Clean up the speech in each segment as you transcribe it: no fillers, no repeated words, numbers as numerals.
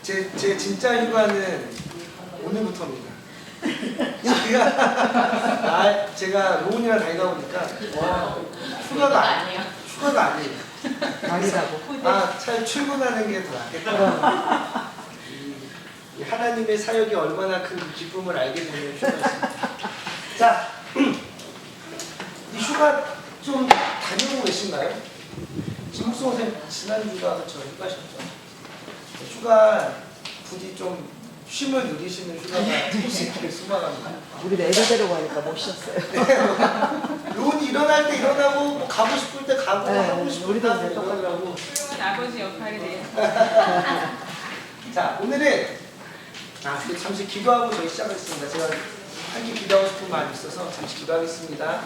제 진짜 휴가는 오늘부터입니다. 제가 로운이랑 다니다 보니까 휴가가 아니에요. 말이라고. 잘 출근하는 게 더 낫겠다. 이 하나님의 사역이 얼마나 큰 기쁨을 알게 되는 휴가였습니다. 자, 이 휴가 좀 다녀오고 계신가요? 김묵성 선생님 지난주가 그쵸 휴가셨죠? 휴가 부디 좀 쉼을 누리시는 휴가가 되시기를 소망합니다. 우리 애들 데려가니까 못 쉬었어요. 로운이 일어날 때 일어나고 뭐 가고 싶을 때 가고 네, 하고 싶을 우리도 때 이제 일어나고. 아버지 역할이네요. 자, 오늘은 잠시 기도하고 저희 시작하겠습니다. 제가 함께 기도하고 싶은 마음이 있어서 잠시 기도하겠습니다.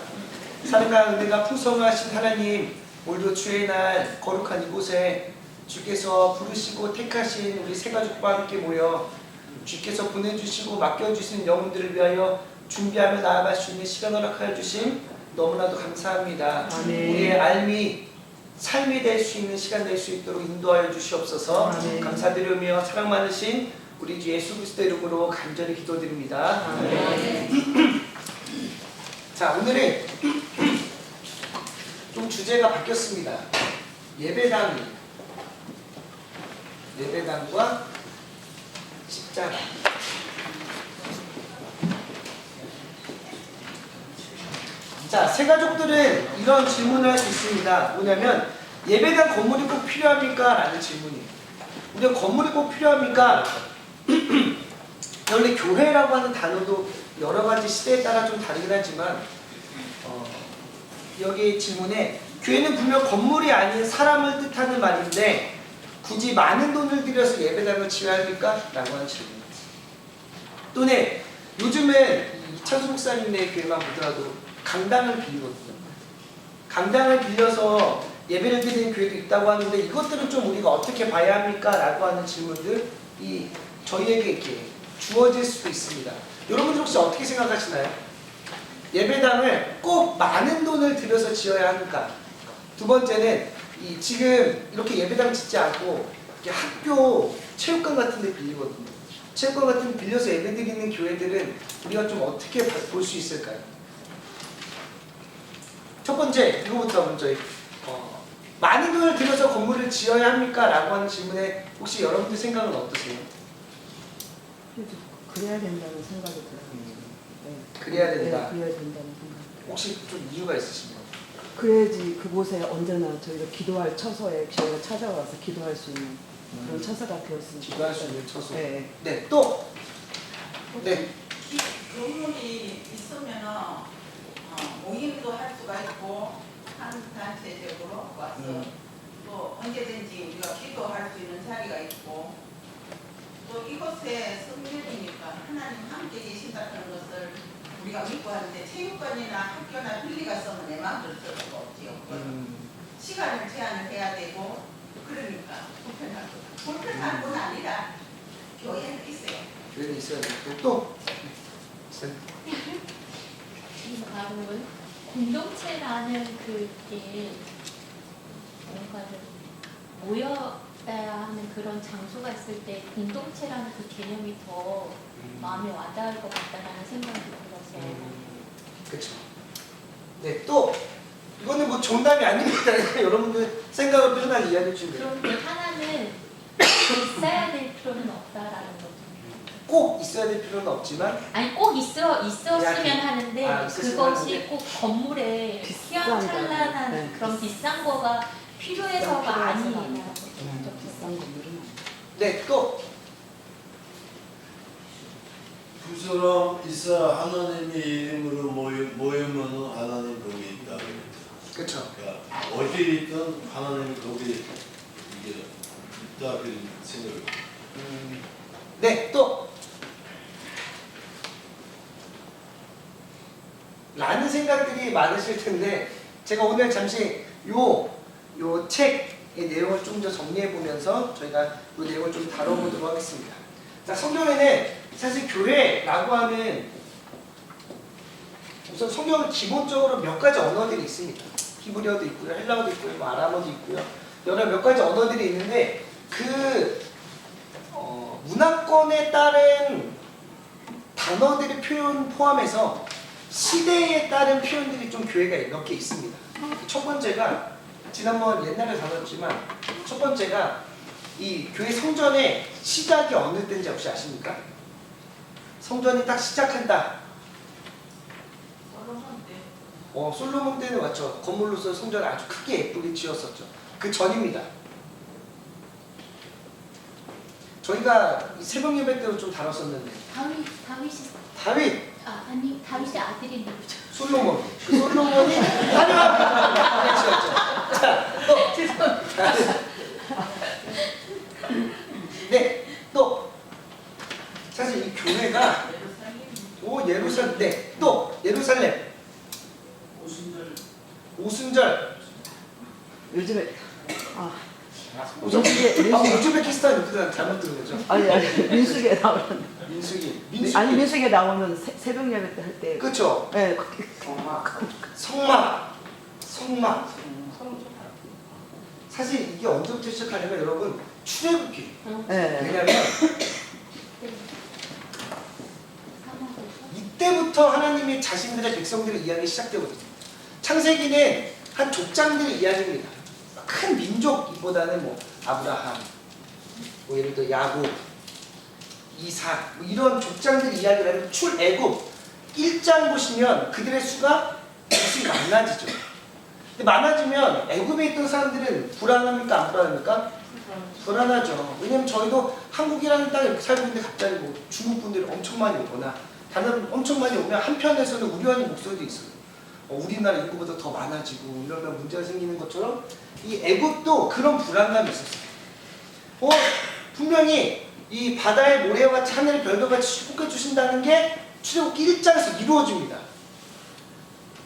사랑과 은혜가 풍성하신 하나님, 오늘도 주의 날 거룩한 이곳에 주께서 부르시고 택하신 우리 세 가족과 함께 모여 주께서 보내주시고 맡겨주신 영혼들을 위하여 준비하며 나아갈 수 있는 시간 허락하여 주심 너무나도 감사합니다. 아멘. 우리의 삶이 될 수 있는 시간 될 수 있도록 인도하여 주시옵소서. 아멘. 감사드리며 사랑 많으신 우리 주 예수 그리스도 이름으로 간절히 기도드립니다. 아멘. 자, 오늘은 좀 주제가 바뀌었습니다. 예배당과 십자가. 자, 새 가족들은 이런 질문을 할 수 있습니다. 뭐냐면 예배당 건물이 꼭 필요합니까? 라는 질문이에요. 우리가 건물이 꼭 필요합니까? 원래 교회라고 하는 단어도 여러 가지 시대에 따라 좀 다르긴 하지만 여기 질문에 교회는 분명 건물이 아닌 사람을 뜻하는 말인데 굳이 많은 돈을 들여서 예배당을 지어야 합니까? 라고 하는 질문입니다. 또는 요즘은 이찬수 목사님의 교회만 보더라도 강당을 빌리거든요. 강당을 빌려서 예배를 드리는 교회도 있다고 하는데 이것들은 좀 우리가 어떻게 봐야 합니까? 라고 하는 질문들이 저희에게 이렇게 주어질 수도 있습니다. 여러분들 혹시 어떻게 생각하시나요? 예배당을 꼭 많은 돈을 들여서 지어야 하는가? 두 번째는 지금 이렇게 예배당 짓지 않고 이렇게 학교 체육관 같은 데 빌리거든요. 체육관 같은 데 빌려서 예배 드리는 교회들은 우리가 좀 어떻게 볼 수 있을까요? 첫 번째, 이거부터 먼저 많은 돈을 들여서 건물을 지어야 합니까? 라고 하는 질문에 혹시 여러분들 생각은 어떠세요? 그래야 된다는 생각이 들어요. 네. 그래야 된다. 네, 그래야 된다는 생각. 혹시 좀 이유가 있으신가요? 그래야지 그곳에 언제나 저희가 기도할 처소에 저희가 찾아와서 기도할 수 있는 그런 처소가 되었습니다. 기도할 수 있는 처소. 네. 네, 또. 네. 건물이 있으면은 모임도 할 수가 있고 한 단체적으로 와서 또 언제든지 우리가 기도할 수 있는 자리가 있고 또 이곳에 성전이니까 하나님 함께 계신다는 것을 우리가 믿고 하는데 체육관이나 학교나 빌리가 쓰면 내 마음대로 쓸 수가 없지요. 시간을 제한을 해야 되고 그러니까 불편한 건 아니라 교회는 있어요. 교회는 있어야 되고 또. 바로 공동체라는 그게 뭔가 좀 모여야 하는 그런 장소가 있을 때 공동체라는 그 개념이 더 마음에 와닿을 것 같다는 생각이 들어서 그렇죠. 네, 또 이거는 뭐 정답이 아닙니다. 여러분들 생각을 표현한 이야기해 주시면 돼요. 그런데 하나는 있어야 될 필요는 없다라는 거죠. 꼭 있어야 될 필요는 없지만 아니 꼭 있었으면 하는데 있었으면 그것이 하는데. 꼭 건물에 비싼 휘황찬란한 거. 네. 그런 비싼 거가 필요해서가 아니에요. 비싼 건물은 네, 또. 두 사람 있어야 하나님의 이름으로 모이면 하나님 거기 있다. 그렇죠. 그러니까 어디에 있든 하나님 거기 이게 있다 그런 생각을. 네, 또. 라는 생각들이 많으실 텐데 제가 오늘 잠시 요 책의 내용을 좀 더 정리해 보면서 저희가 이 내용을 좀 다뤄보도록 하겠습니다. 자, 성경에는 사실 교회라고 하는 우선 성경은 기본적으로 몇 가지 언어들이 있습니다. 히브리어도 있고요, 헬라어도 있고요, 뭐 아람어도 있고요. 여러 몇 가지 언어들이 있는데 문화권에 따른 단어들의 표현 포함해서 시대에 따른 표현들이 좀 교회가 몇 개 있습니다. 첫 번째가 지난번 옛날에 다뤘지만 첫 번째가 이 교회 성전의 시작이 어느 때인지 혹시 아십니까? 성전이 딱 시작한다. 솔로몬 때는 맞죠. 건물로서 성전을 아주 크게 예쁘게 지었었죠. 그 전입니다. 저희가 이 새벽 예배 때도 좀 다뤘었는데 다윗이 다윗, 아니 다윗의 아들이 누구죠? 솔로몬. 그 솔로몬이 하나님을 지었죠. 자, 또 네, 또 사실 이 교회가 예루살렘, 네, 또 예루살렘 오순절 요즘에 우즈베키스탄 그냥 잘못 들은 거죠? 아니 민수기에 나오는 민수기 아니 민수기에 나오면 새벽 예배 때 할 때. 그렇죠. 네. 성막 사실 이게 언제부터 시작하냐면 여러분 출애굽기. 네. 왜냐면 이때부터 하나님이 자신들의 백성들의 이야기 시작되거든요. 창세기는 한 족장들의 이야기입니다. 큰 민족보다는 뭐 아브라함, 뭐 예를 들어 야곱, 이삭 뭐 이런 족장들 이야기라는 출애굽 1장 보시면 그들의 수가 계속 많아지죠. 근데 많아지면 애굽에 있던 사람들은 불안합니까? 안 불안합니까? 불안하죠. 왜냐면 저희도 한국이라는 땅에 이렇게 살고 있는데 갑자기 뭐 중국 분들이 엄청 많이 오거나 다른 엄청 많이 오면 한편에서는 우려하는 목소리도 있어요. 우리나라 인구보다 더 많아지고 이러면 문제가 생기는 것처럼 이 애굽도 그런 불안감이 있었어요. 분명히 이 바다의 모래와 같이 하늘의 별과 같이 축복해 주신다는 게 출애굽기 1장에서 이루어집니다.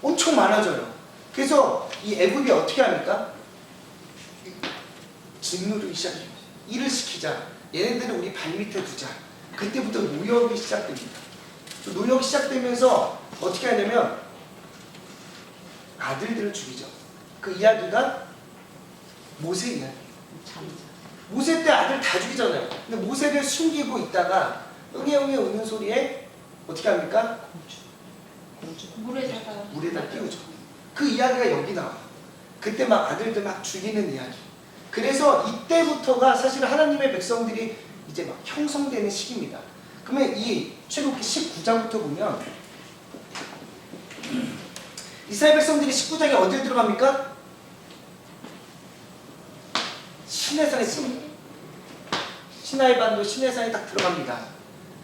엄청 많아져요. 그래서 이 애굽이 어떻게 합니까? 짓누르기 시작해요. 일을 시키자. 얘네들은 우리 발밑에 두자. 그때부터 노역이 시작됩니다. 노역이 시작되면서 어떻게 하냐면 아들들을 죽이죠. 그 이야기가 모세 이야기. 모세 때 아들 다 죽이잖아요. 근데 모세를 숨기고 있다가 응애응애 우는 소리에 어떻게 합니까? 물에다 띄우죠. 그 이야기가 여기 나와요. 그때 막 아들들 막 죽이는 이야기. 그래서 이때부터가 사실 하나님의 백성들이 이제 막 형성되는 시기입니다. 그러면 이 출애굽기 19장부터 보면 이스라엘 백성들이 19장에 어디에 들어갑니까? 시내산에 들어갑니다. 시나이 반도 시내산에 딱 들어갑니다.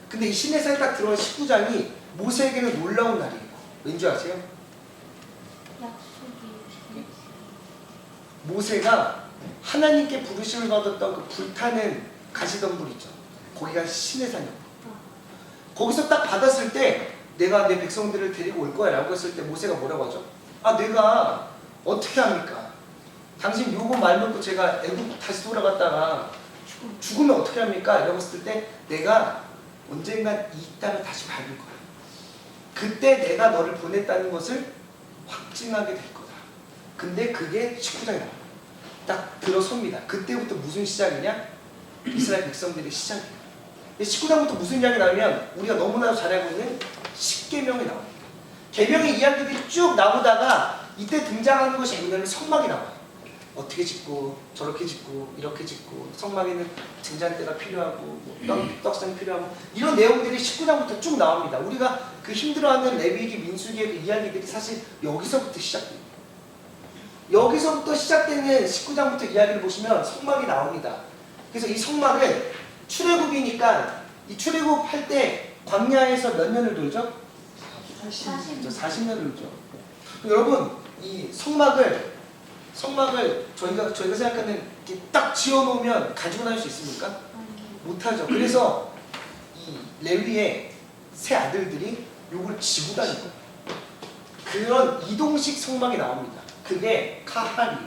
근데 이 시내산에 딱 들어간 19장이 모세에게는 놀라운 날이에요. 왠지 아세요? 모세가 하나님께 부르심을 받았던 그 불타는 가시덤불 있죠. 거기가 시내산이었고 거기서 딱 받았을 때 내가 내 백성들을 데리고 올 거야 라고 했을 때 모세가 뭐라고 하죠? 내가 어떻게 합니까? 당신 요거 말 놓고 제가 애국 다시 돌아갔다가 죽으면 어떻게 합니까? 이라고 했을 때 내가 언젠간 이 땅을 다시 밟을 거야. 그때 내가 너를 보냈다는 것을 확증하게 될 거다. 근데 그게 19장에 나와요. 딱 들어섭니다. 그때부터 무슨 시작이냐? 이스라엘 백성들의 시작이에요. 19장부터 무슨 이야기 나오면 우리가 너무나도 잘 알고 있는 십계명이 나옵니다. 계명의 이야기들이 쭉 나오다가 이때 등장하는 것이 뭐냐면 성막이 나와요. 어떻게 짓고 저렇게 짓고 이렇게 짓고 성막에는 등잔대가 필요하고 떡상이 필요하고 이런 내용들이 19장부터 쭉 나옵니다. 우리가 그 힘들어하는 레위기 민수기의 그 이야기들이 사실 여기서부터 시작됩니다. 여기서부터 시작되는 19장부터 이야기를 보시면 성막이 나옵니다. 그래서 이 성막은 출애굽이니까 이 출애굽할 때 광야에서 몇 년을 돌죠? 40년을 돌죠. 여러분 이 성막을 저희가 생각하는 이렇게 딱 지어놓으면 가지고 다닐 수 있습니까? 못하죠. 그래서 이 레위의 세 아들들이 요걸 지고 다니는 거예요. 그런 이동식 성막이 나옵니다. 그게 카할이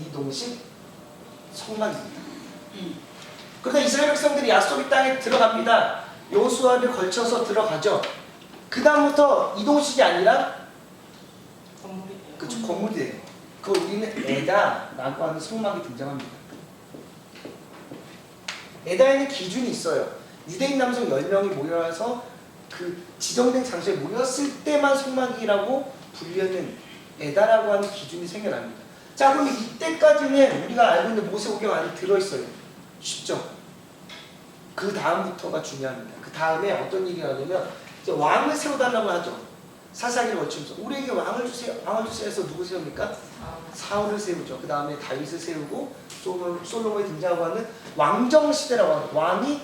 이동식 성막입니다. 그러다 이스라엘 백성들이 약속의 땅에 들어갑니다. 여호수아를 걸쳐서 들어가죠. 그 다음부터 이동식이 아니라 건물이 돼요. 그 우리는 에다라고 하는 성막이 등장합니다. 에다에는 기준이 있어요. 유대인 남성 10명이 모여서 그 지정된 장소에 모였을 때만 성막이라고 불리는 에다라고 하는 기준이 생겨납니다. 자, 그럼 이때까지는 우리가 알고 있는 모세오경 안에 들어있어요. 쉽죠? 그 다음부터가 중요합니다. 그 다음에 어떤 얘기가 나냐면 이제 왕을 세워달라고 하죠. 사사기를 거치면서 우리에게 왕을 주세요. 왕을 주세요 해서 누구 세웁니까? 사울을 세우죠. 그 다음에 다윗을 세우고 솔로몬이 등장하고 하는 왕정시대라고 하는, 왕이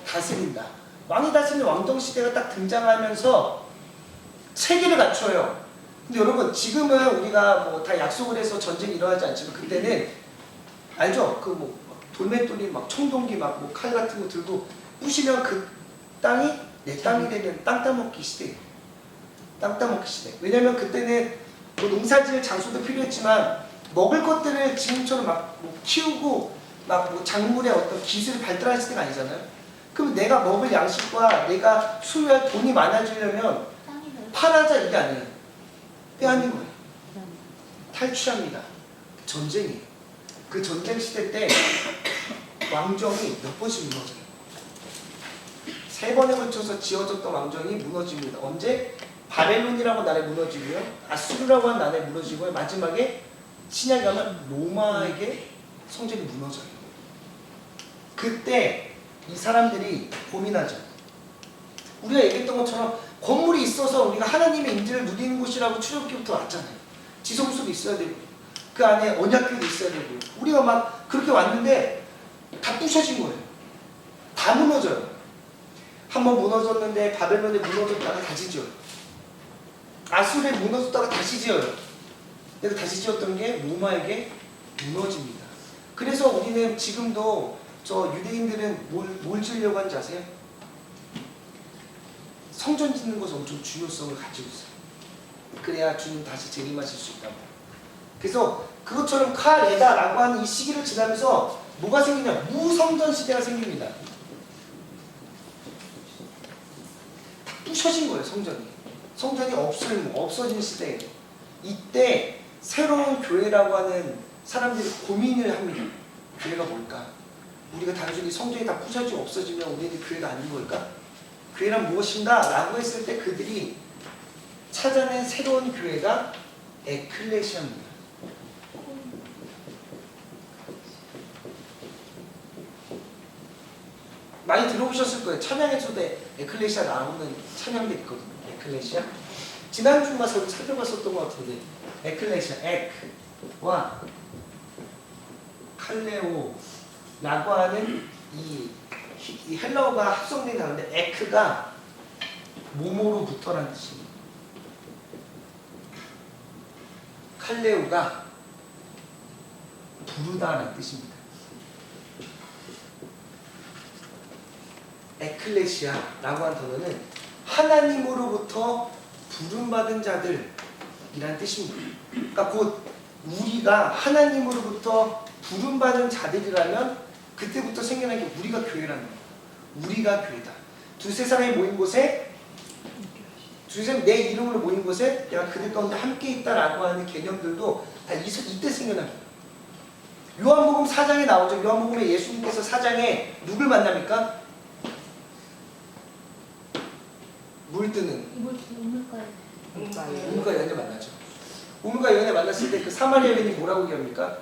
다스린다. 왕이 다스리는 왕정시대가 딱 등장하면서 체계를 갖춰요. 근데 여러분 지금은 우리가 뭐 다 약속을 해서 전쟁이 일어나지 않지만 그때는 알죠? 그 뭐 돌맷돌이 막 청동기 막 뭐 칼 같은 거 들고 부시면 그 땅이 내 땅이 되는 땅 따먹기 시대. 땅 따먹기 시대. 왜냐면 그때는 뭐 농사지을 장소도 필요했지만 먹을 것들을 지금처럼 막뭐 키우고 막 뭐 작물의 어떤 기술이 발달할 시대가 아니잖아요. 그럼 내가 먹을 양식과 내가 소유할 돈이 많아지려면 팔아자 이게 아니에요. 빼앗는 거예요. 탈취합니다. 전쟁이에요. 그 전쟁 시대 때 왕정이 몇 번씩 무너져요. 3번에 걸쳐서 지어졌던 왕정이 무너집니다. 언제? 바벨론이라고 나라에 무너지고요. 아수르라고 하는 나라에 무너지고요. 마지막에 신약에 가면 로마에게 성전이 무너져요. 그때 이 사람들이 고민하죠. 우리가 얘기했던 것처럼 건물이 있어서 우리가 하나님의 인지를 누리는 곳이라고 출애굽기부터 왔잖아요. 지성소도 있어야 되고 그 안에 언약궤도 있어야 되고 우리가 막 그렇게 왔는데 다 부셔진 거예요. 다 무너져요. 한번 무너졌는데 바벨론에 무너졌다가 다시 지어요. 아수르에 무너졌다가 다시 지어요. 내가 다시 지었던 게 로마에게 무너집니다. 그래서 우리는 지금도 저 유대인들은 뭘 지으려고 하는지 아세요? 성전 짓는 것은 엄청 중요성을 가지고 있어요. 그래야 주님 다시 재림하실 수 있다고. 그래서 그것처럼 칼에다라고 하는 이 시기를 지나면서 뭐가 생기냐? 무성전 시대가 생깁니다. 다 부셔진 거예요, 성전이. 성전이 없어진 시대예요. 이때 새로운 교회라고 하는 사람들이 고민을 합니다. 교회가 뭘까? 우리가 단순히 성전이 다 부셔지고 없어지면 우리는 교회가 아닌 걸까? 교회란 무엇인가? 라고 했을 때 그들이 찾아낸 새로운 교회가 에클레시아입니다. 많이 들어보셨을 거예요. 찬양에서도 에클레시아 나오는 찬양도 있거든요. 에클레시아. 지난주가 살펴봤었던 것 같은데 에클레시아, 에크와 칼레오라고 하는 이 헬라어가 합성된 단어인데 에크가 몸으로부터라는 뜻입니다. 칼레오가 부르다라는 뜻입니다. 에클레시아라고 하는 단어는 하나님으로부터 부름받은 자들이라는 뜻입니다. 그러니까 곧 우리가 하나님으로부터 부름받은 자들이라면 그때부터 생겨난 게 우리가 교회라는 거예요. 우리가 교회다. 두세 사람이 모인 곳에 두세 사람이 내 이름으로 모인 곳에 내가 그들 가운데 함께 있다라고 하는 개념들도 다 이때 생겨난 거예요. 요한복음 4장에 나오죠. 요한복음에 예수님께서 4장에 누굴 만납니까? 물뜨는 우물가 여인을 만나죠. 우물가 여인을 만났을 때 그 사마리아 여인이 뭐라고 얘기합니까?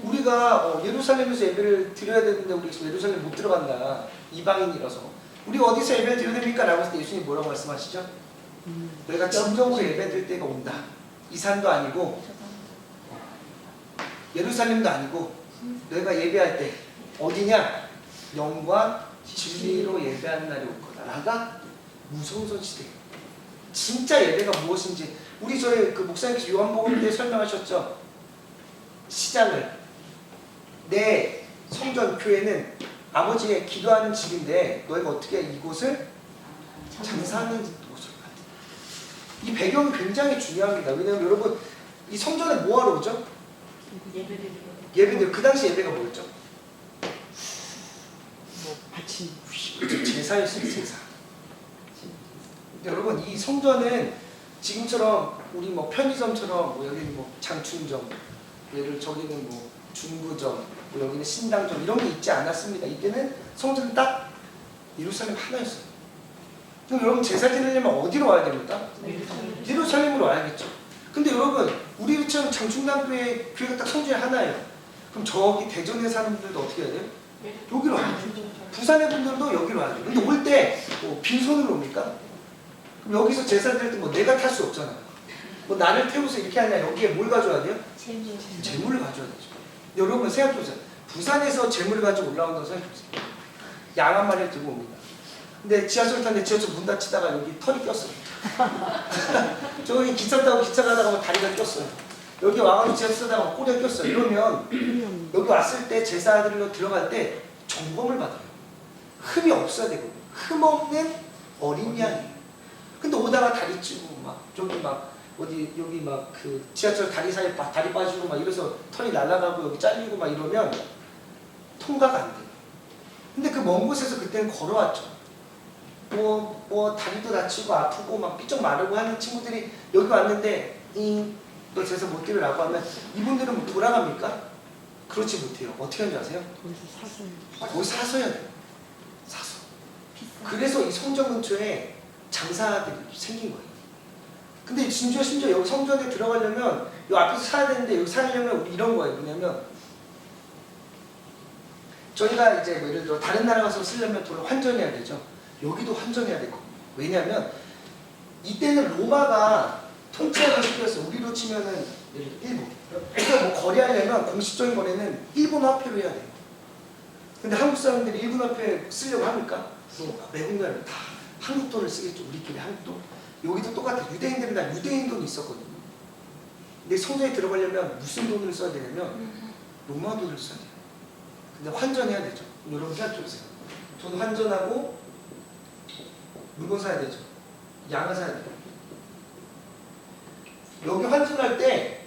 우리가 예루살렘에서 예배를 드려야 되는데 우리 지금 예루살렘 못 들어간다. 이방인이라서. 우리 어디서 예배를 드려야 됩니까? 라고 했을 때 예수님 뭐라고 말씀하시죠? 너희가 진정으로 예배 드릴 때가 온다. 이 산도 아니고 예루살렘도 아니고 너희가 예배할 때 어디냐? 영과 진리로 예배하는 날이 올 거다. 라가 무성전 시대. 진짜 예배가 무엇인지 우리 저희 그 목사님께서 요한복음 때 설명하셨죠. 시장을 내 성전 교회는 아버지의 기도하는 집인데 너희가 어떻게 이곳을 장사하는 곳으로 만든다. 이 배경이 굉장히 중요합니다. 왜냐하면 여러분 이 성전에 뭐하러 오죠? 예배드리고. 그 당시 예배가 뭐였죠? 뭐 받침. 제사였어요. 제사. 여러분 이 성전은 지금처럼 우리 뭐 편의점처럼 뭐 여기는 뭐 장충점, 예를 저기는 뭐 중부점, 뭐 여기는 신당점 이런 게 있지 않았습니다. 이때는 성전 딱 예루살렘 하나였어요. 그럼 여러분 제사 지내려면 어디로 와야 됩니까? 예루살렘으로 와야겠죠. 근데 여러분 우리처럼 장충당교회 교회가 딱 성전이 하나예요. 그럼 저기 대전에 사는 분들도 어떻게 해야 돼요? 여기로 와야 돼요. 부산의 분들도 여기로 와야 돼요. 근데 올 때 뭐 빈손으로 옵니까? 그럼 여기서 제사 드릴 때 뭐 내가 탈 수 없잖아요. 뭐 나를 태워서 이렇게 하냐. 여기에 뭘 가져와야 돼요? 재물을 가져야 되죠. 여러분 생각해보세요. 부산에서 재물을 가지고 올라온다고 생각해보세요. 양 한 마리를 들고 옵니다. 근데 지하철 타는데 지하철 문 닫히다가 여기 털이 꼈어요. 저기 기차 타고 기차 가다가 뭐 다리가 꼈어요. 여기 와가지고 지하철 타다가 꼬리가 꼈어요. 이러면 여기 왔을 때 제사들로 들어갈 때 점검을 받아요. 흠이 없어야 되거든요. 흠 없는 어린 양이에요. 근데 오다가 다리 찌고 막 저기 막 어디 여기 막 그 지하철 다리 사이에 다리 빠지고 막 이래서 털이 날아가고 여기 잘리고 막 이러면 통과가 안 돼요. 근데 그 먼 곳에서 그때는 걸어왔죠. 뭐 다리도 다치고 아프고 막 삐쩍 마르고 하는 친구들이 여기 왔는데 너 제사 못 드리라고 하면 이분들은 뭐 돌아갑니까? 그렇지 못해요. 어떻게 하는지 아세요? 거기서 사서 거기 사서야 돼요. 사서. 그래서 이 성전 근처에 장사들이 생긴 거예요. 근데 심지어 여기 성전에 들어가려면 이 앞에서 사야 되는데 여기 사려면 우리 이런 거예요. 뭐냐면 저희가 이제 뭐 예를 들어 다른 나라 가서 쓰려면 돈을 환전해야 되죠. 여기도 환전해야 될 겁니다. 왜냐하면 이때는 로마가 통치하던 시기였어요. 우리로 치면은 예를 들어 일본. 그러니까 뭐 거래하려면 공식적인 거래는 일본 화폐로 해야 돼요. 근데 한국 사람들이 일본 화폐 쓰려고 합니까? 외국 나라는 다 한국 돈을 쓰겠죠. 우리끼리 한국 돈. 여기도 똑같아요. 유대인들은 다 유대인 돈이 있었거든요. 근데 성전에 들어가려면 무슨 돈을 써야 되냐면 로마 돈을 써야 돼요. 근데 환전해야 되죠. 여러분 생각해보세요. 돈 환전하고 물건 사야 되죠. 양을 사야 돼요. 여기 환전할 때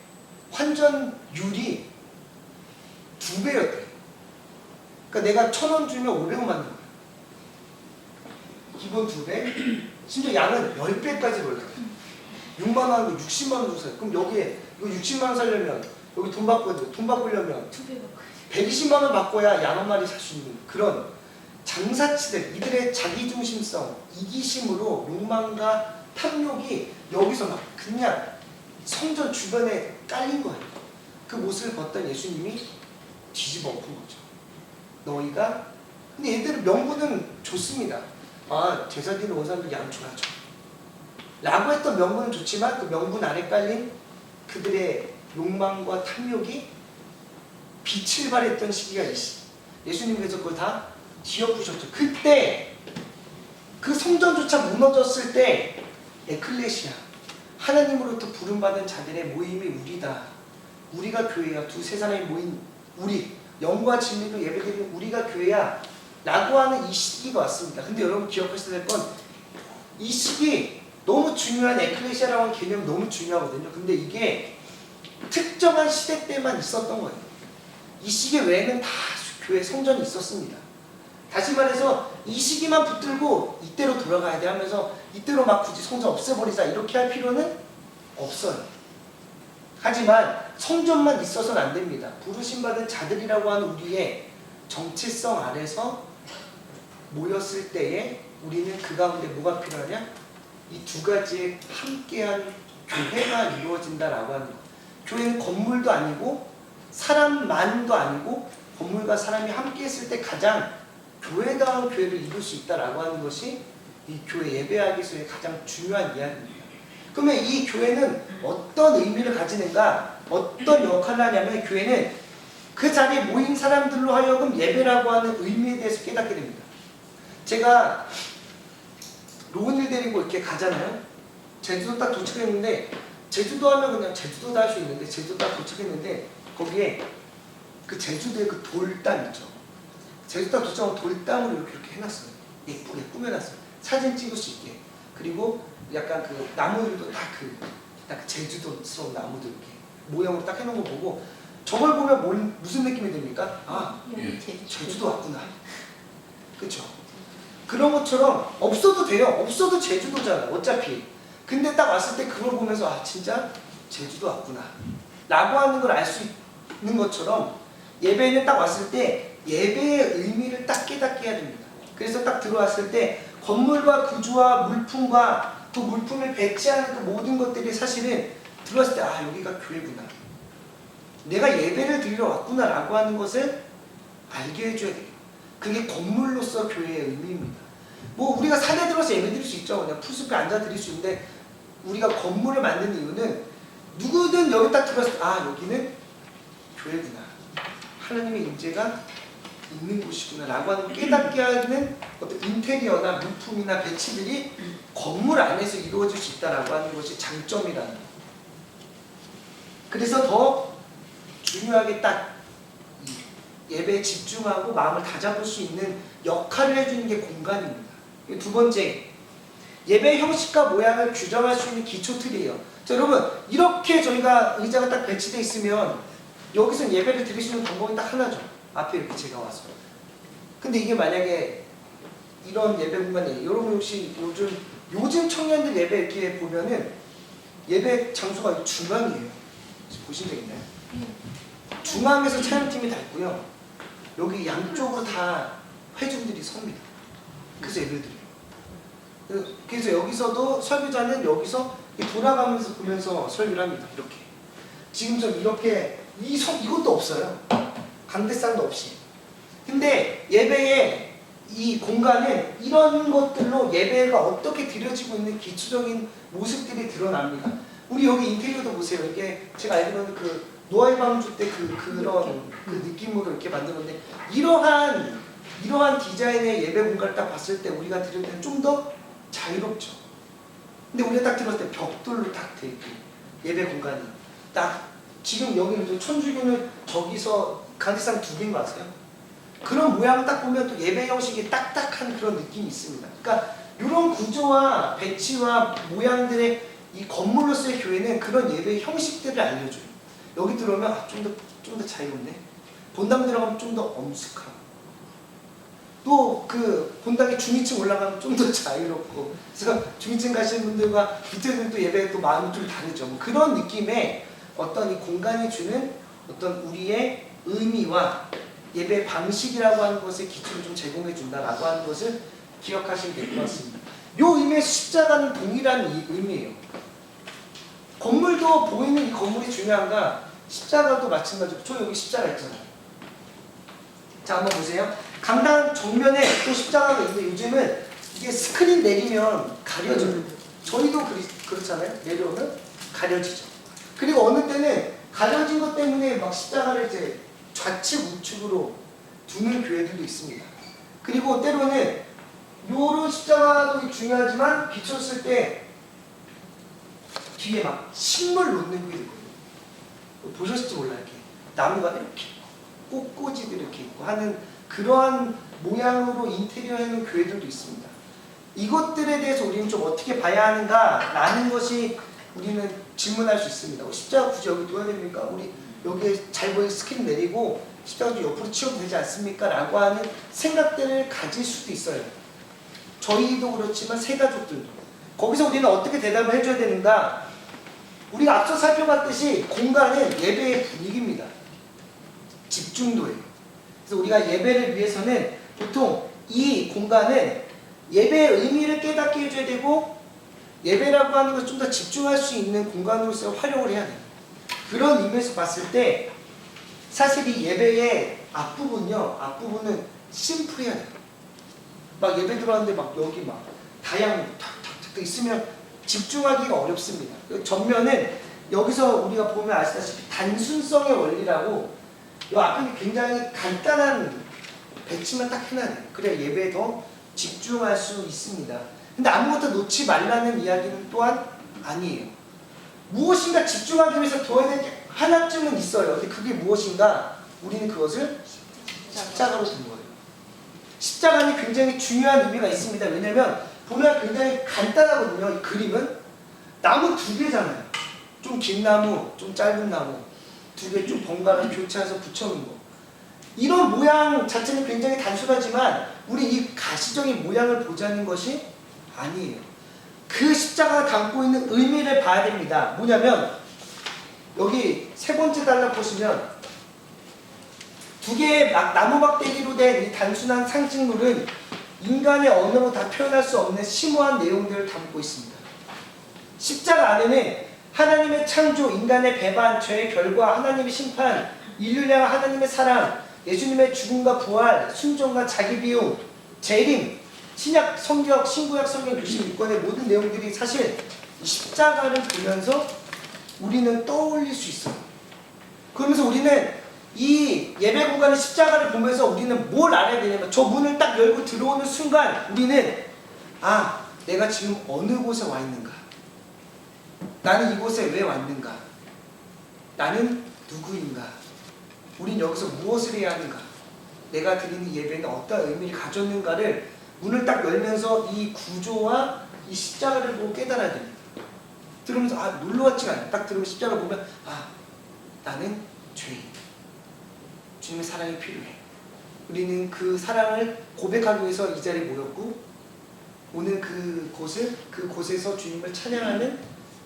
환전율이 2배였대요. 그러니까 내가 1,000원 주면 500원 받는 거예요. 기본 2배, 심지어 양은 10배까지 올라가요. 6만 원 하고 60만 원 주고 사요. 그럼 여기에 이거 60만 원 사려면 여기 돈 바꾸려면 120만 원 바꿔야 양 한 마리 살 수 있는 그런 장사치들, 이들의 자기중심성, 이기심으로 욕망과 탐욕이 여기서 막 그냥 성전 주변에 깔린 거예요. 그 못을 벗던 예수님이 뒤집어 엎은 거죠. 너희가 근데 얘들은 명분은 좋습니다. 아 제사 드리러 온 사람들 양 줘야죠 라고 했던 명분은 좋지만 그 명분 안에 깔린 그들의 욕망과 탐욕이 빛을 발했던 시기가 있어요. 예수님께서 그걸 다 뒤엎으셨죠. 그때 그 성전조차 무너졌을 때 에클레시아 하나님으로부터 부름받은 자들의 모임이 우리다. 우리가 교회야. 두세 사람이 모인 우리 영과 진리로 예배드리는 우리가 교회야 라고 하는 이 시기가 왔습니다. 근데 여러분 기억하셔야 될 건 이 시기 너무 중요한 에클레시아라고 하는 개념이 너무 중요하거든요. 근데 이게 특정한 시대 때만 있었던 거예요. 이 시기 외에는 다 교회 성전이 있었습니다. 다시 말해서 이 시기만 붙들고 이때로 돌아가야 돼 하면서 이때로 막 굳이 성전 없애버리자 이렇게 할 필요는 없어요. 하지만 성전만 있어서는 안 됩니다. 부르심받은 자들이라고 하는 우리의 정체성 아래서 모였을 때에 우리는 그 가운데 뭐가 필요하냐? 이 두 가지의 함께한 교회가 이루어진다라고 하는 것. 교회는 건물도 아니고 사람만도 아니고 건물과 사람이 함께 했을 때 가장 교회다운 교회를 이룰 수 있다라고 하는 것이 이 교회 예배하기서의 가장 중요한 이야기입니다. 그러면 이 교회는 어떤 의미를 가지는가? 어떤 역할을 하냐면 교회는 그 자리에 모인 사람들로 하여금 예배라고 하는 의미에 대해서 깨닫게 됩니다. 제가 로운을 데리고 이렇게 가잖아요. 제주도 딱 도착했는데 제주도 하면 그냥 제주도다 할 수 있는데 제주도 딱 도착했는데 거기에 그 제주도의 그 돌담 있죠. 제주도 딱 도착하면 돌담으로 이렇게 해놨어요. 예쁘게 꾸며놨어요. 사진 찍을 수 있게. 그리고 약간 그 나무들도 딱 그 제주도스러운 나무들 이렇게 모형으로 딱 해놓은 거 보고 저걸 보면 무슨 느낌이 듭니까? 아, 제주도 왔구나. 그렇죠? 그런 것처럼 없어도 돼요. 없어도 제주도잖아요. 어차피. 근데 딱 왔을 때 그걸 보면서 아 진짜 제주도 왔구나 라고 하는 걸 알 수 있는 것처럼 예배는 딱 왔을 때 예배의 의미를 딱 깨닫게 해야 됩니다. 그래서 딱 들어왔을 때 건물과 구조와 물품과 그 물품을 배치하는 그 모든 것들이 사실은 들어왔을 때 아 여기가 교회구나. 내가 예배를 드리러 왔구나 라고 하는 것을 알게 해줘야 돼요. 그게 건물로서 교회의 의미입니다. 뭐 우리가 산에 들어서 예배 드릴 수 있죠. 그냥 풀숲에 앉아 드릴 수 있는데 우리가 건물을 만드는 이유는 누구든 여기 딱 들어왔을 때 아 여기는 교회구나. 하나님의 임재가 있는 곳이구나 라고 하는 깨닫게 하는 어떤 인테리어나 물품이나 배치들이 건물 안에서 이루어질 수 있다라고 하는 것이 장점이라는 거예요. 그래서 더 중요하게 딱 예배에 집중하고 마음을 다잡을 수 있는 역할을 해주는 게 공간입니다. 두 번째, 예배의 형식과 모양을 규정할 수 있는 기초 틀이에요. 자, 여러분 이렇게 저희가 의자가 딱 배치되어 있으면 여기서 예배를 드릴 수 있는 방법이 딱 하나죠. 앞에 이렇게 제가 와서. 근데 이게 만약에 이런 예배 공간이 여러분 혹시 요즘 청년들 예배 이렇게 보면은 예배 장소가 중앙이에요. 보신 적 있나요? 중앙에서 찬양팀이 다 있고요. 여기 양쪽으로 다 회중들이 섭니다. 그래서 예배를 드려요. 그래서 여기서도 설교자는 여기서 돌아가면서 보면서 설교를 합니다. 이렇게. 지금처럼 이렇게 이것도 없어요. 강대상도 없이. 근데 예배의 이 공간은 이런 것들로 예배가 어떻게 드려지고 있는 기초적인 모습들이 드러납니다. 우리 여기 인테리어도 보세요. 이게 제가 알기로는 그 노아의 방주 때 그런 그 느낌으로 이렇게 만들었는데 이러한 디자인의 예배 공간을 딱 봤을 때 우리가 드릴 때는 좀 더 자유롭죠. 근데 우리가 딱 들었을 때 벽돌로 딱 돼 있고 예배 공간이 딱 지금 여기 천주교는 저기서 강대상 2개인 거 아세요? 그런 모양을 딱 보면 또 예배 형식이 딱딱한 그런 느낌이 있습니다. 그러니까 이런 구조와 배치와 모양들의 이 건물로서의 교회는 그런 예배의 형식들을 알려줘요. 여기 들어오면 좀 더 자유롭네. 본당 들어가면 좀 더 엄숙하고 또 그 본당에 중위층 올라가면 좀 더 자유롭고 그래서 중위층 가시는 분들과 밑에는 또 예배의 또 마음이 좀 다르죠. 뭐 그런 느낌의 어떤 이 공간이 주는 어떤 우리의 의미와 예배 방식이라고 하는 것의 기초를 좀 제공해 준다라고 하는 것을 기억하시면 될 것 같습니다. 이 의미에서 십자가는 동일한 의미예요. 건물도 보이는 이 건물이 중요한가? 십자가도 마찬가지고 저 여기 십자가 있잖아요. 자 한번 보세요. 강당 정면에 또 십자가가 있는데 요즘은 이게 스크린 내리면 가려져요. 저희도 그렇잖아요. 내려오면 가려지죠. 그리고 어느 때는 가려진 것 때문에 막 십자가를 이제 좌측 우측으로 두는 교회들도 있습니다. 그리고 때로는 요런 십자가도 중요하지만 비쳤을 때 뒤에 막 식물 놓는 게 있거든요. 보셨을지 몰라요. 이렇게 나무가 이렇게 꽃꽂이들 이렇게 있고 하는 그러한 모양으로 인테리어 해놓은 교회들도 있습니다. 이것들에 대해서 우리는 좀 어떻게 봐야 하는가라는 것이 우리는 질문할 수 있습니다. 십자가 굳이 여기 둬야 됩니까? 우리 여기에 잘 보이는 스크린 내리고 십자가도 옆으로 치워도 되지 않습니까? 라고 하는 생각들을 가질 수도 있어요. 저희도 그렇지만 새가족들도. 거기서 우리는 어떻게 대답을 해줘야 되는가? 우리가 앞서 살펴봤듯이 공간은 예배의 분위기입니다. 집중도예요. 그래서 우리가 예배를 위해서는 보통 이 공간은 예배의 의미를 깨닫게 해줘야 되고 예배라고 하는 것을 좀 더 집중할 수 있는 공간으로서 활용을 해야 돼요. 그런 의미에서 봤을 때 사실 이 예배의 앞부분은 심플해야 돼요. 막 예배 들어왔는데 막 여기 막 다양한 탁탁탁 있으면 집중하기가 어렵습니다. 전면은 여기서 우리가 보면 아시다시피 단순성의 원리라고 이 앞에 굉장히 간단한 배치만 딱 해놔야 돼요. 그래야 예배에 더 집중할 수 있습니다. 근데 아무것도 놓지 말라는 이야기는 또한 아니에요. 무엇인가 집중하기 위해서 둬야 될 게 하나쯤은 있어요. 근데 그게 무엇인가? 우리는 그것을 십자가로 둔 거예요. 십자가는 굉장히 중요한 의미가 있습니다. 왜냐면 보면 굉장히 간단하거든요. 이 그림은 나무 2개잖아요. 좀 긴 나무, 좀 짧은 나무 2개 좀 번갈아 교차해서 붙여놓은 거. 이런 모양 자체는 굉장히 단순하지만 우리 이 가시적인 모양을 보자는 것이 아니에요. 그 십자가가 담고 있는 의미를 봐야 됩니다. 뭐냐면 여기 3번째 단락 보시면 두 개의 나무 막대기로 된 이 단순한 상징물은 인간의 언어로 다 표현할 수 없는 심오한 내용들을 담고 있습니다. 십자가 안에는 하나님의 창조, 인간의 배반, 죄의 결과, 하나님의 심판, 인류를 향한 하나님의 사랑, 예수님의 죽음과 부활, 순종과 자기 비움, 재림, 신약 성경, 신구약 성경 66권의 모든 내용들이 사실 이 십자가를 보면서 우리는 떠올릴 수 있어요. 그러면서 우리는 이 예배 공간의 십자가를 보면서 우리는 뭘 알아야 되냐면 저 문을 딱 열고 들어오는 순간 우리는 아, 내가 지금 어느 곳에 와 있는가? 나는 이곳에 왜 왔는가? 나는 누구인가? 우린 여기서 무엇을 해야 하는가? 내가 드리는 예배는 어떤 의미를 가졌는가를 문을 딱 열면서 이 구조와 이 십자가를 보고 깨달아야 됩니다. 들으면서 아, 놀러 왔지가 않아요. 딱 들으면 십자가를 보면 아, 나는 죄인. 주님의 사랑이 필요해. 우리는 그 사랑을 고백하기 위해서 이 자리에 모였고 오늘 그곳에서 주님을 찬양하는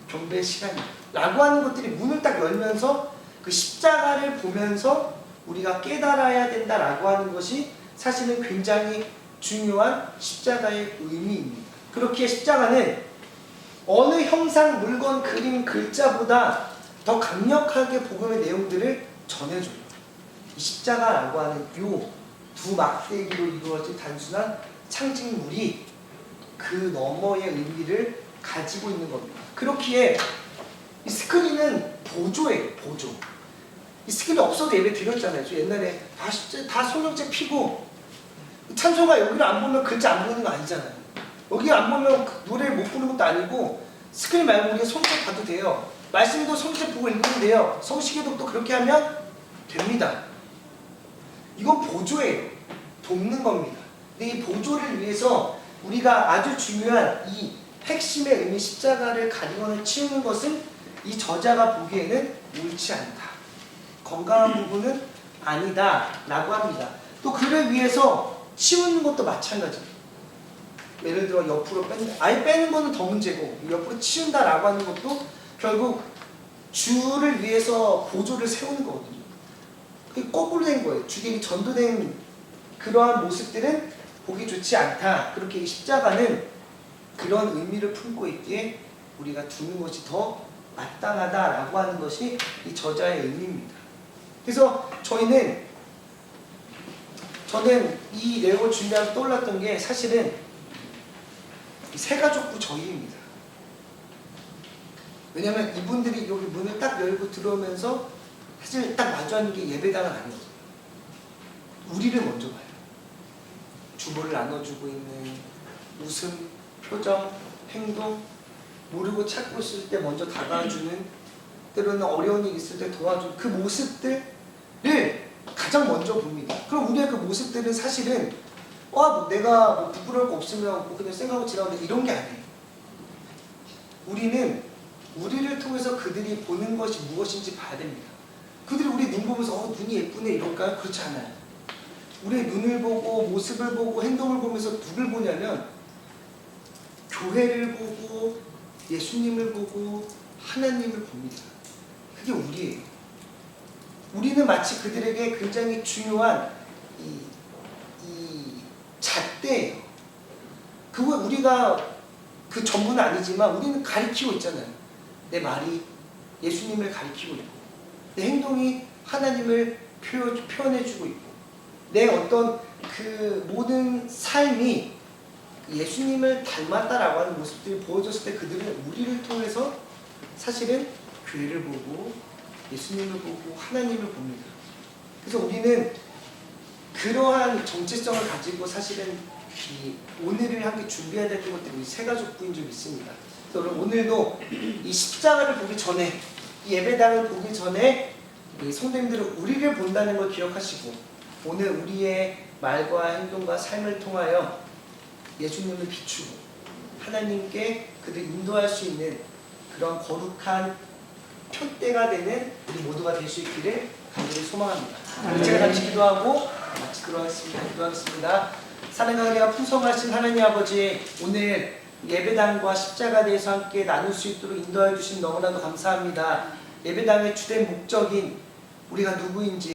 경배의 시간이다 라고 하는 것들이 문을 딱 열면서 그 십자가를 보면서 우리가 깨달아야 된다라고 하는 것이 사실은 굉장히 중요한 십자가의 의미입니다. 그렇기에 십자가는 어느 형상, 물건, 그림, 글자보다 더 강력하게 복음의 내용들을 전해줘요. 이 십자가라고 하는 요 두 막대기로 이루어진 단순한 상징물이 그 너머의 의미를 가지고 있는 겁니다. 그렇기에 이 스크린은 보조예요, 보조. 이 스크린 없어도 예배 드렸잖아요. 저 옛날에 다 성경책 피고 찬송가 여기를 안 보면 글자 안 보는 거 아니잖아요. 여기 안 보면 노래를 못 부르는 것도 아니고 스크린 말고 우리가 성경 봐도 돼요. 말씀도 성경 보고 읽으면 돼요. 성시계도 그렇게 하면 됩니다. 이건 보조예요. 돕는 겁니다. 근데 이 보조를 위해서 우리가 아주 중요한 이 핵심의 의미 십자가를 가리거나 치우는 것은 이 저자가 보기에는 옳지 않다. 건강한 부분은 아니다 라고 합니다. 또 그를 위해서 치우는 것도 마찬가지입니다. 예를 들어 옆으로 빼는, 아예 빼는 거는 더 문제고 옆으로 치운다 라고 하는 것도 결국 주를 위해서 보조를 세우는 거거든요. 그게 거꾸로 된 거예요. 주객이 전도된 그러한 모습들은 보기 좋지 않다. 그렇게 이 십자가는 그런 의미를 품고 있기에 우리가 두는 것이 더 마땅하다라고 하는 것이 이 저자의 의미입니다. 그래서 저는 이 내용을 준비하면서 떠올랐던 게 사실은 새가족부 저희입니다. 왜냐면 이분들이 여기 문을 딱 열고 들어오면서 사실 딱 마주하는 게 예배당은 아니거든요. 우리를 먼저 봐요. 주보를 나눠주고 있는 웃음, 표정, 행동, 모르고 찾고 있을 때 먼저 다가와주는, 때로는 어려운 일 있을 때 도와주는 그 모습들을 가장 먼저 봅니다. 그럼 우리의 그 모습들은 사실은 내가 뭐 부끄러울 거 없으면 뭐 그냥 생각하고 지나가는데 이런 게 아니에요. 우리는 우리를 통해서 그들이 보는 것이 무엇인지 봐야 됩니다. 그들이 우리 눈 보면서 눈이 예쁘네 이럴까요? 그렇지 않아요. 우리의 눈을 보고 모습을 보고 행동을 보면서 누굴 보냐면 교회를 보고 예수님을 보고 하나님을 봅니다. 그게 우리예요. 우리는 마치 그들에게 굉장히 중요한 이 잣대예요. 그거 우리가 그 전부는 아니지만 우리는 가리키고 있잖아요. 내 말이 예수님을 가리키고 있고 내 행동이 하나님을 표현해주고 있고 내 어떤 그 모든 삶이 예수님을 닮았다라고 하는 모습들이 보여줬을 때 그들은 우리를 통해서 사실은 교회를 보고 예수님을 보고 하나님을 봅니다. 그래서 우리는 그러한 정체성을 가지고 사실은 이 오늘을 함께 준비해야 될 것들이 우리 새가족부인 좀 있습니다. 그래서 오늘도 이 십자가를 보기 전에 이 예배당을 보기 전에 성도님들은 우리를 본다는 걸 기억하시고 오늘 우리의 말과 행동과 삶을 통하여 예수님을 비추고 하나님께 그들 인도할 수 있는 그런 거룩한 표대가 되는 우리 모두가 될 수 있기를 간절히 소망합니다. 제가 같이 기도하고 마치도록 하겠습니다. 기도하겠습니다. 사랑과 은혜가 풍성하신 하나님 아버지, 오늘 예배당과 십자가에 대해서 함께 나눌 수 있도록 인도해 주신 너무나도 감사합니다. 예배당의 주된 목적인 우리가 누구인지